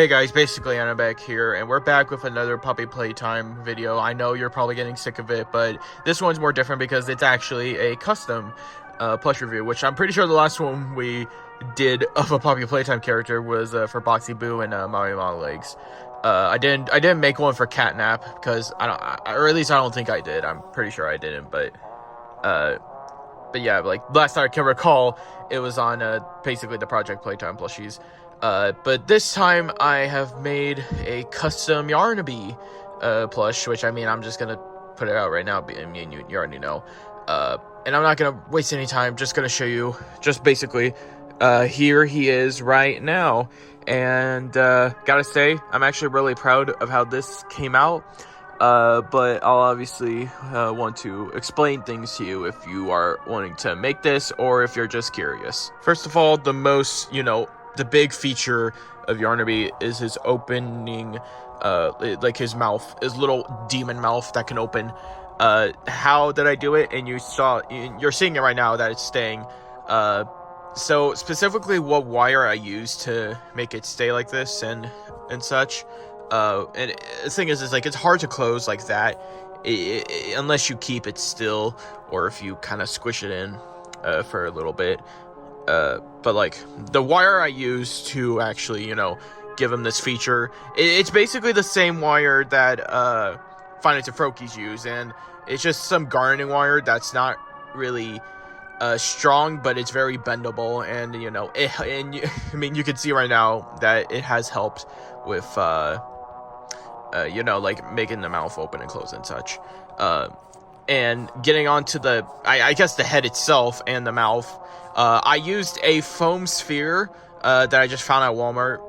Hey guys, basically Yarnaby here, and we're back with another puppy playtime video. I know you're probably getting sick of it, but this one's more different because it's actually a custom plush review, which I'm pretty sure the last one we did of a puppy playtime character was for Boxy Boo and Maui Legs. I didn't make one for Catnap because or at least I don't think I did. I'm pretty sure I didn't, but yeah, like last I can recall, it was on basically the Project Playtime plushies. But this time I have made a custom Yarnaby plush, which I mean I'm just gonna put it out right now. I mean you already know. And I'm not gonna waste any time. Just gonna show you just basically here he is right now. And gotta say, I'm actually really proud of how this came out. But I'll obviously want to explain things to you if you are wanting to make this or if you're just curious. First of all, the most, the big feature of Yarnaby is his opening, like his mouth, his little demon mouth that can open. How did I do it? And you're seeing it right now that it's staying. So specifically what wire I used to make it stay like this and such. And the thing is like it's hard to close like that unless you keep it still or if you kind of squish it in for a little bit. But like the wire I use to actually, give him this feature, it's basically the same wire that Find It to Frokies use, and it's just some gardening wire that's not really strong, but it's very bendable, and I mean you can see right now that it has helped with like making the mouth open and close and such. And getting onto the, I guess the head itself and the mouth, I used a foam sphere that I just found at Walmart,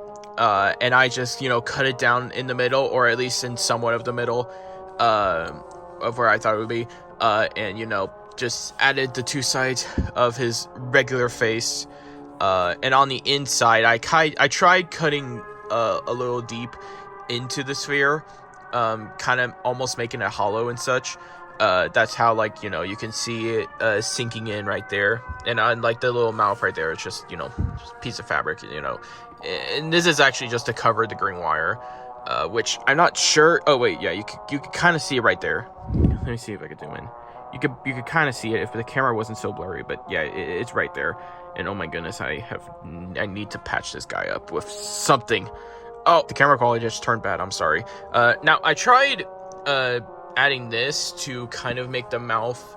and I just, cut it down in the middle, or at least in somewhat of the middle of where I thought it would be, and, just added the two sides of his regular face, and on the inside, I tried cutting a little deep into the sphere, kind of almost making it hollow and such. That's how, like, you can see it sinking in right there, and on like the little mouth right there, it's just just a piece of fabric, and this is actually just to cover the green wire, which I'm not sure. Oh wait, yeah, you could kind of see it right there. Let me see if I could zoom in. You could kind of see it if the camera wasn't so blurry, but yeah, it's right there. And oh my goodness, I need to patch this guy up with something. Oh, the camera quality just turned bad. I'm sorry. Now I tried adding this to kind of make the mouth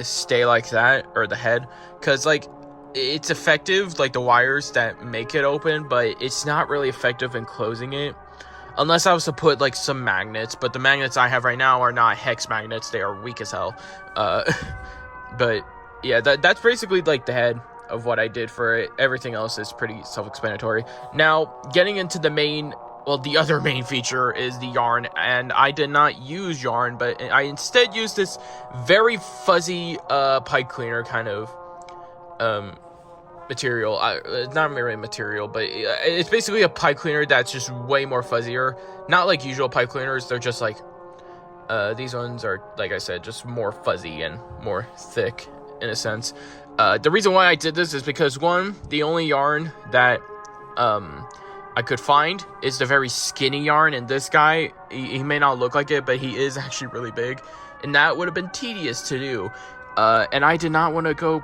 stay like that, or the head, because like it's effective, like the wires that make it open, but it's not really effective in closing it unless I was to put like some magnets. But the magnets I have right now are not hex magnets. They are weak as hell. But yeah, that's basically like the head of what I did for it. Everything else is pretty self-explanatory. Now getting into the other main feature is the yarn, and I did not use yarn, but I instead used this very fuzzy pipe cleaner kind of material. It's not really material, but it's basically a pipe cleaner that's just way more fuzzier. Not like usual pipe cleaners. They're just like these ones are, like I said, just more fuzzy and more thick in a sense. The reason why I did this is because, one, the only yarn that I could find is the very skinny yarn, and this guy, he may not look like it, but he is actually really big, and that would have been tedious to do, and I did not want to go,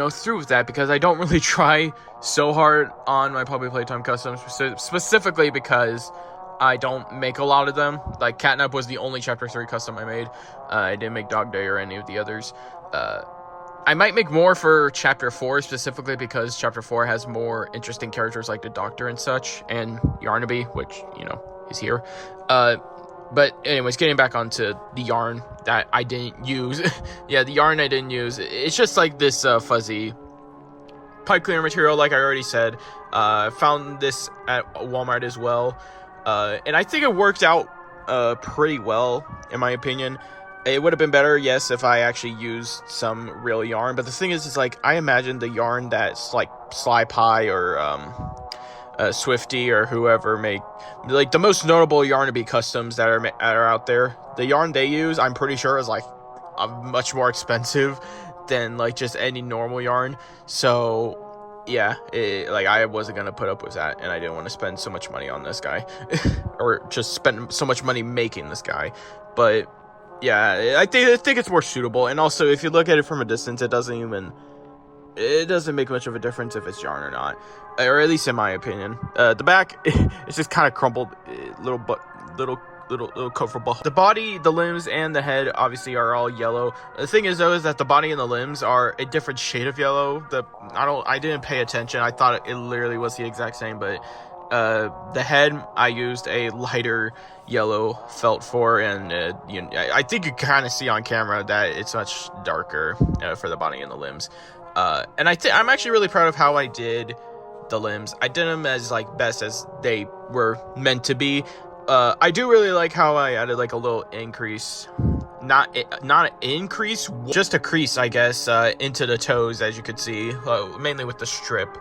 through with that, because I don't really try so hard on my Puppy Playtime Customs, specifically because I don't make a lot of them. Like, Catnap was the only Chapter 3 custom I made. I didn't make Dog Day or any of the others. I might make more for Chapter 4, specifically because Chapter 4 has more interesting characters like the Doctor and such, and Yarnaby, which, is here. But anyways, getting back onto the yarn that I didn't use. Yeah, the yarn I didn't use. It's just like this fuzzy pipe cleaner material, like I already said. Found this at Walmart as well. And I think it worked out pretty well, in my opinion. It would have been better, yes, if I actually used some real yarn. But the thing is like, I imagine the yarn that's like Sly Pie or Swifty or whoever make, like, the most notable Yarnaby customs that are out there. The yarn they use, I'm pretty sure, is like much more expensive than like just any normal yarn. So yeah, like I wasn't gonna put up with that, and I didn't want to spend so much money on this guy, or just spend so much money making this guy. But yeah, I think it's more suitable. And also, if you look at it from a distance, it doesn't make much of a difference if it's yarn or not, or at least in my opinion. The back, it's just kind of crumpled, little comfortable. The body, the limbs, and the head obviously are all yellow. The thing is though, is that the body and the limbs are a different shade of yellow. I didn't pay attention. I thought it literally was the exact same, but the head I used a lighter yellow felt for, and I think you kind of see on camera that it's much darker for the body and the limbs. And I'm actually really proud of how I did the limbs. I did them as like best as they were meant to be. I do really like how I added like a little increase, not an increase, just a crease, I guess, into the toes, as you could see, mainly with the strip.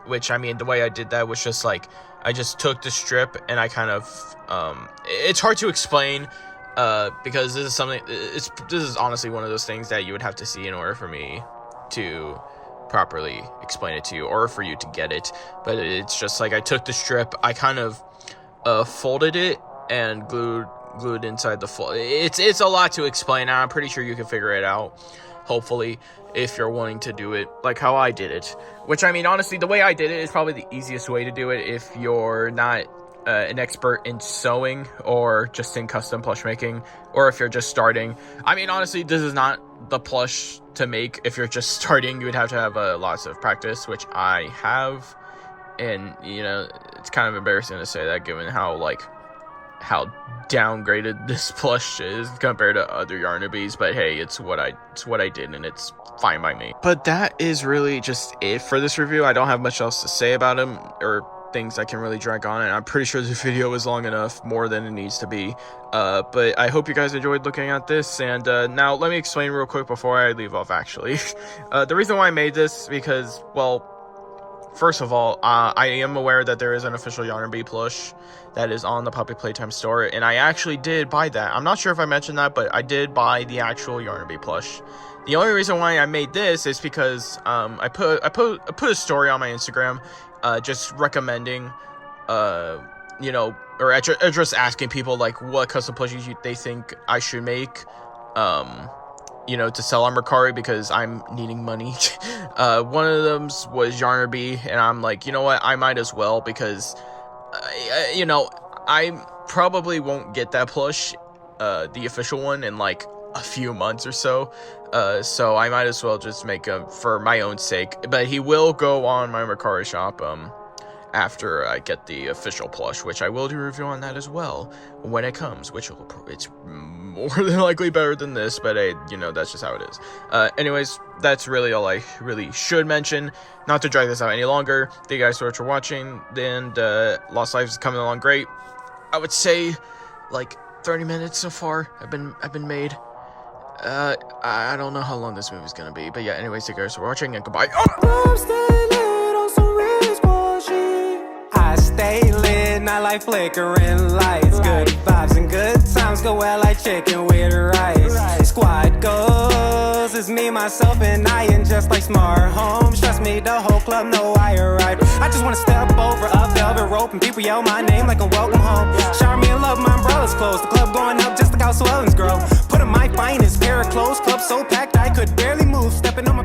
Which, I mean, the way I did that was just like, I just took the strip and I kind of, it's hard to explain, because this is something, this is honestly one of those things that you would have to see in order for me to properly explain it to you, or for you to get it. But it's just like, I took the strip, I kind of folded it and glued inside the fold. It's a lot to explain. I'm pretty sure you can figure it out, hopefully, if you're willing to do it like how I did it. Which, I mean, honestly, the way I did it is probably the easiest way to do it if you're not an expert in sewing or just in custom plush making, or if you're just starting. I mean, honestly, this is not the plush to make if you're just starting. You would have to have lots of practice, which I have. And, you know, it's kind of embarrassing to say that, given how downgraded this plush is compared to other Yarnabys. But hey, it's what I did, and it's fine by me. But that is really just it for this review. I don't have much else to say about him, or things I can really drag on, and I'm pretty sure this video is long enough, more than it needs to be. But I hope you guys enjoyed looking at this, and now let me explain real quick before I leave off, actually. The reason why I made this, because, well, first of all, I am aware that there is an official Yarnaby plush that is on the Puppy Playtime store, and I actually did buy that. I'm not sure if I mentioned that, but I did buy the actual Yarnaby plush. The only reason why I made this is because I put a story on my Instagram, just recommending, you know, or just asking people like what custom plushies they think I should make, you know, to sell on Mercari, because I'm needing money. One of them was Yarnaby, and I'm like, you know what, I might as well, because, you know, I probably won't get that plush, the official one, in like a few months or so. So I might as well just make him for my own sake. But he will go on my Mercari shop, after I get the official plush, which I will do a review on that as well when it comes, which it's more than likely better than this, but hey, you know, that's just how it is. Anyways, that's really all I really should mention. Not to drag this out any longer, thank you guys so much for watching, and Lost Lives is coming along great. I would say like 30 minutes so far have been made. I don't know how long this movie's gonna be, but yeah, anyways, thank you guys for watching, and goodbye. I stay lit, not like flickering lights. Good vibes and good times go well like chicken with rice. Squad goes, it's me, myself, and I, and just like smart homes. Trust me, the whole club know I arrived. I just wanna step over a velvet rope and people yell my name like a welcome home. Shower me in love, my umbrella's closed. The club going up just like how swellings grow. Put on my finest pair of clothes, club so packed I could barely move. Stepping on